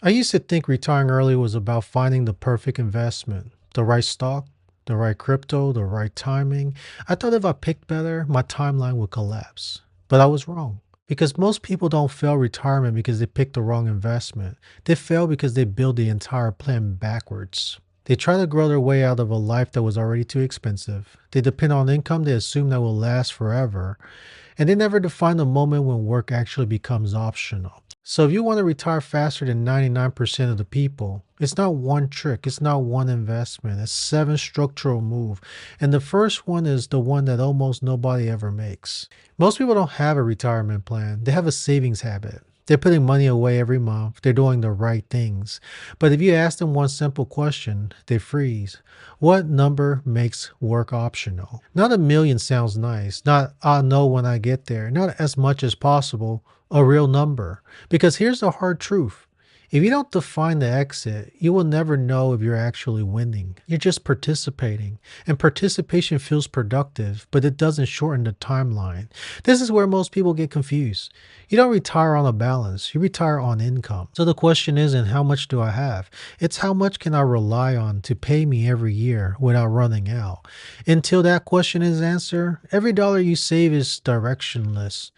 I used to think retiring early was about finding the perfect investment, the right stock, the right crypto, the right timing. I thought if I picked better, my timeline would collapse. But I was wrong. Because most people don't fail retirement because they picked the wrong investment. They fail because they build the entire plan backwards. They try to grow their way out of a life that was already too expensive. They depend on income they assume that will last forever. And they never define the moment when work actually becomes optional. So if you want to retire faster than 99% of the people, it's not one trick, it's not one investment, it's seven structural moves. And the first one is the one that almost nobody ever makes. Most people don't have a retirement plan, they have a savings habit. They're putting money away every month. They're doing the right things. But if you ask them one simple question, they freeze. What number makes work optional? Not a million sounds nice. Not I'll know when I get there. Not as much as possible. A real number. Because here's the hard truth. If you don't define the exit, you will never know if you're actually winning. You're just participating. And participation feels productive, but it doesn't shorten the timeline. This is where most people get confused. You don't retire on a balance, you retire on income. So the question isn't how much do I have? It's how much can I rely on to pay me every year without running out? Until that question is answered, every dollar you save is directionless.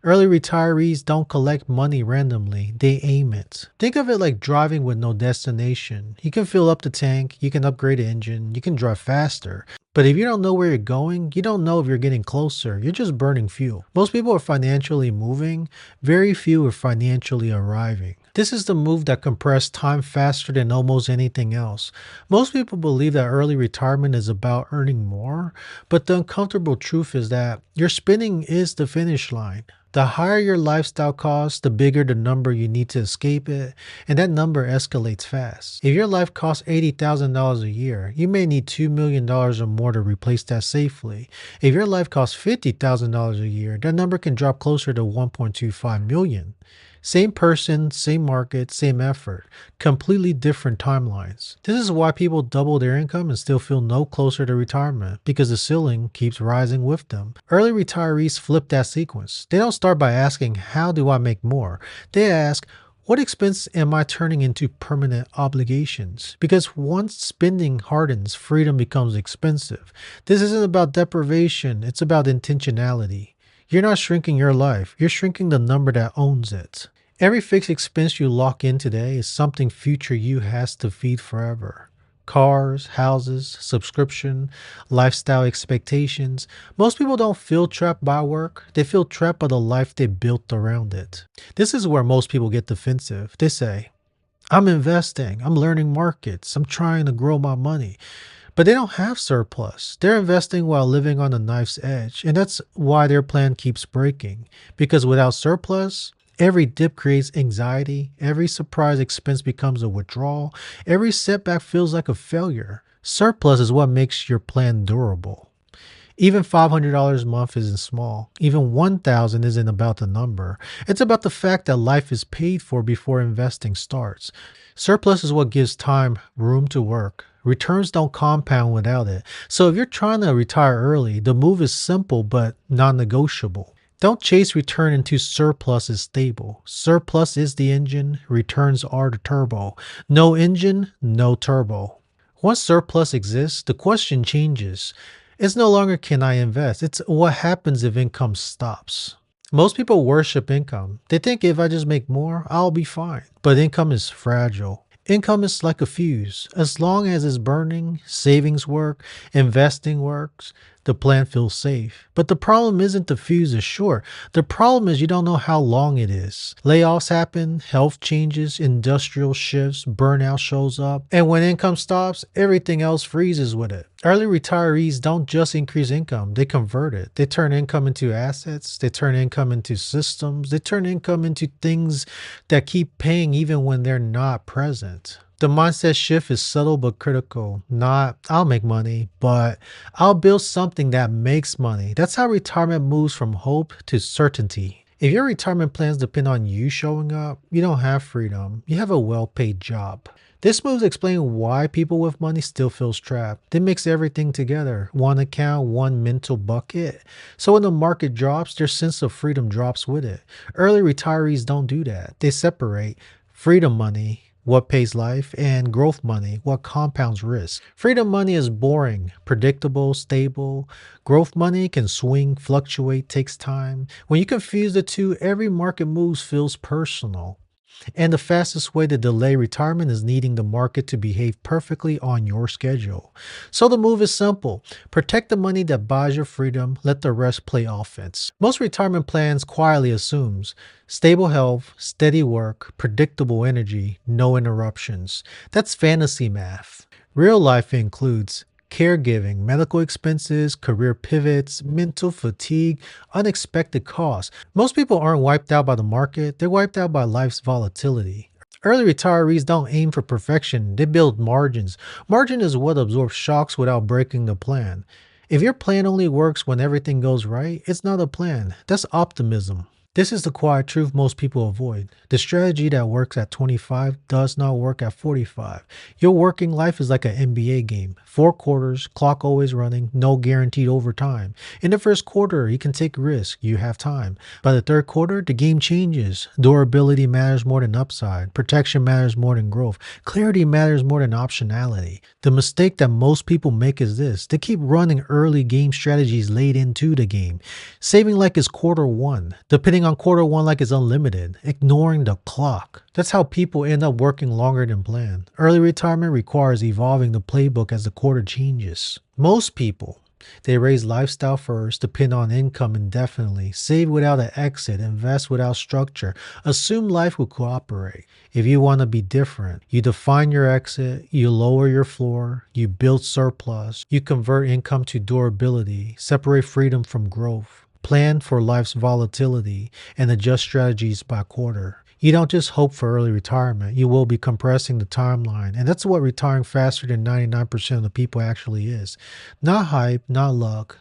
Early retirees don't collect money randomly, they aim it. Think of it like driving with no destination. You can fill up the tank, you can upgrade the engine, you can drive faster. But if you don't know where you're going, you don't know if you're getting closer. You're just burning fuel. Most people are financially moving, very few are financially arriving. This is the move that compressed time faster than almost anything else. Most people believe that early retirement is about earning more, but the uncomfortable truth is that your spending is the finish line. The higher your lifestyle costs, the bigger the number you need to escape it, and that number escalates fast. If your life costs $80,000 a year, you may need $2 million or more to replace that safely. If your life costs $50,000 a year, that number can drop closer to 1.25 million. Same person, same market, same effort, completely different timelines. This is why people double their income and still feel no closer to retirement because the ceiling keeps rising with them. Early retirees flip that sequence. They don't start by asking, how do I make more? They ask, what expense am I turning into permanent obligations? Because once spending hardens, freedom becomes expensive. This isn't about deprivation, it's about intentionality. You're not shrinking your life, you're shrinking the number that owns it. Every fixed expense you lock in today is something future you has to feed forever. Cars, houses, subscription, lifestyle expectations. Most people don't feel trapped by work, they feel trapped by the life they built around it. This is where most people get defensive. They say, I'm investing, I'm learning markets, I'm trying to grow my money. But they don't have surplus. They're investing while living on the knife's edge. And that's why their plan keeps breaking. Because without surplus, every dip creates anxiety, every surprise expense becomes a withdrawal, every setback feels like a failure. Surplus is what makes your plan durable. Even $500 a month isn't small. Even 1,000 isn't about the number. It's about the fact that life is paid for before investing starts. Surplus is what gives time room to work. Returns don't compound without it. So if you're trying to retire early, the move is simple but non-negotiable. Don't chase return until surplus is stable. Surplus is the engine, returns are the turbo. No engine, no turbo. Once surplus exists, the question changes. It's no longer can I invest, it's what happens if income stops. Most people worship income. They think if I just make more, I'll be fine. But income is fragile. Income is like a fuse. As long as it's burning, savings work, investing works, the plan feels safe. But the problem isn't the fuse is short. The problem is you don't know how long it is. Layoffs happen, health changes, industrial shifts, burnout shows up. And when income stops, everything else freezes with it. Early retirees don't just increase income, they convert it. They turn income into assets, they turn income into systems, they turn income into things that keep paying even when they're not present. The mindset shift is subtle but critical. Not, I'll make money, but I'll build something that makes money. That's how retirement moves from hope to certainty. If your retirement plans depend on you showing up, you don't have freedom. You have a well paid job. This moves explain why people with money still feels trapped. They mix everything together, one account, one mental bucket. So when the market drops, their sense of freedom drops with it. Early retirees don't do that. They separate freedom money what pays life, and growth money, what compounds risk. Freedom money is boring, predictable, stable. Growth money can swing, fluctuate, takes time. When you confuse the two, every market move feels personal. And the fastest way to delay retirement is needing the market to behave perfectly on your schedule. So the move is simple: protect the money that buys your freedom, let the rest play offense. Most retirement plans quietly assumes stable health, steady work, predictable energy, no interruptions. That's fantasy math. Real life includes caregiving, medical expenses, career pivots, mental fatigue, unexpected costs. Most people aren't wiped out by the market, they're wiped out by life's volatility. Early retirees don't aim for perfection, they build margins. Margin is what absorbs shocks without breaking the plan. If your plan only works when everything goes right, it's not a plan. That's optimism. This is the quiet truth most people avoid. The strategy that works at 25 does not work at 45. Your working life is like an NBA game. 4 quarters, clock always running, no guaranteed overtime. In the first quarter, you can take risk, you have time. By the third quarter, the game changes. Durability matters more than upside. Protection matters more than growth. Clarity matters more than optionality. The mistake that most people make is this: they keep running early game strategies late into the game, saving like it's quarter one, depending on quarter one like it's unlimited, ignoring the clock. That's how people end up working longer than planned. Early retirement requires evolving the playbook as the quarter changes. Most people, they raise lifestyle first, depend on income indefinitely, save without an exit, invest without structure, assume life will cooperate. If you want to be different, you define your exit, you lower your floor, you build surplus, you convert income to durability, separate freedom from growth, plan for life's volatility, and adjust strategies by quarter. You don't just hope for early retirement, you will be compressing the timeline. And that's what retiring faster than 99% of the people actually is. Not hype, not luck.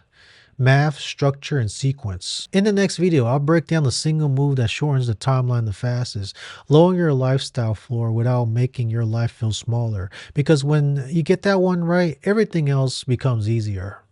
Math, structure, and sequence. In the next video, I'll break down the single move that shortens the timeline the fastest, lowering your lifestyle floor without making your life feel smaller. Because when you get that one right, everything else becomes easier.